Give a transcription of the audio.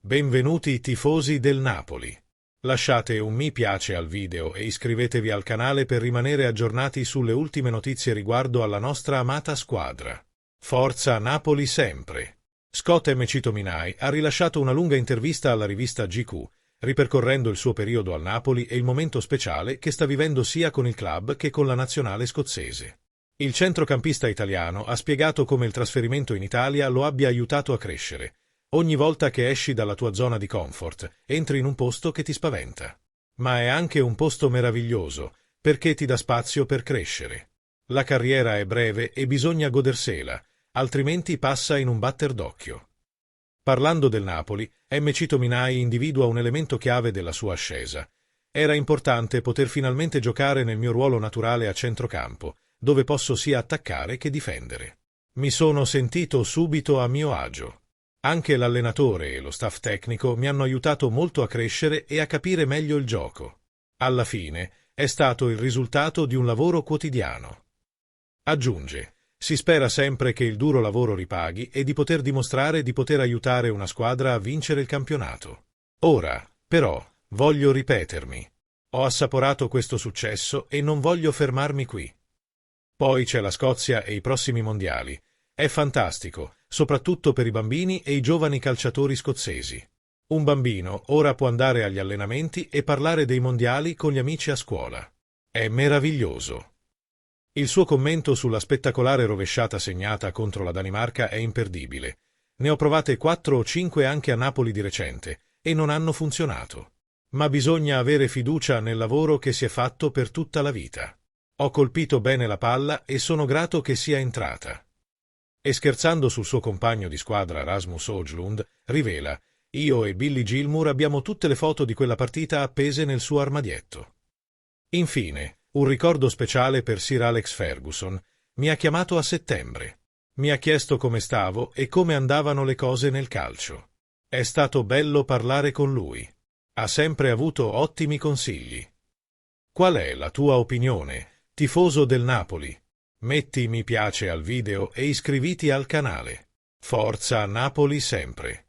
Benvenuti tifosi del Napoli. Lasciate un mi piace al video e iscrivetevi al canale per rimanere aggiornati sulle ultime notizie riguardo alla nostra amata squadra. Forza Napoli sempre! Detto Mctominay ha rilasciato una lunga intervista alla rivista GQ, ripercorrendo il suo periodo al Napoli e il momento speciale che sta vivendo sia con il club che con la nazionale scozzese. Il centrocampista italiano ha spiegato come il trasferimento in Italia lo abbia aiutato a crescere. Ogni volta che esci dalla tua zona di comfort, entri in un posto che ti spaventa. Ma è anche un posto meraviglioso, perché ti dà spazio per crescere. La carriera è breve e bisogna godersela, altrimenti passa in un batter d'occhio. Parlando del Napoli, Mctominay individua un elemento chiave della sua ascesa. Era importante poter finalmente giocare nel mio ruolo naturale a centrocampo, dove posso sia attaccare che difendere. Mi sono sentito subito a mio agio. Anche l'allenatore e lo staff tecnico mi hanno aiutato molto a crescere e a capire meglio il gioco. Alla fine è stato il risultato di un lavoro quotidiano. Aggiunge, si spera sempre che il duro lavoro ripaghi e di poter dimostrare di poter aiutare una squadra a vincere il campionato. Ora, però, voglio ripetermi. Ho assaporato questo successo e non voglio fermarmi qui. Poi c'è la Scozia e i prossimi mondiali. È fantastico, soprattutto per i bambini e i giovani calciatori scozzesi. Un bambino ora può andare agli allenamenti e parlare dei mondiali con gli amici a scuola. È meraviglioso. Il suo commento sulla spettacolare rovesciata segnata contro la Danimarca è imperdibile. Ne ho provate 4 o 5 anche a Napoli di recente e non hanno funzionato. Ma bisogna avere fiducia nel lavoro che si è fatto per tutta la vita. Ho colpito bene la palla e sono grato che sia entrata. E scherzando sul suo compagno di squadra Rasmus Højlund, rivela: io e Billy Gilmour abbiamo tutte le foto di quella partita appese nel suo armadietto. Infine, un ricordo speciale per Sir Alex Ferguson. Mi ha chiamato a settembre. Mi ha chiesto come stavo e come andavano le cose nel calcio. È stato bello parlare con lui. Ha sempre avuto ottimi consigli. Qual è la tua opinione, tifoso del Napoli? Metti mi piace al video e iscriviti al canale. Forza Napoli sempre!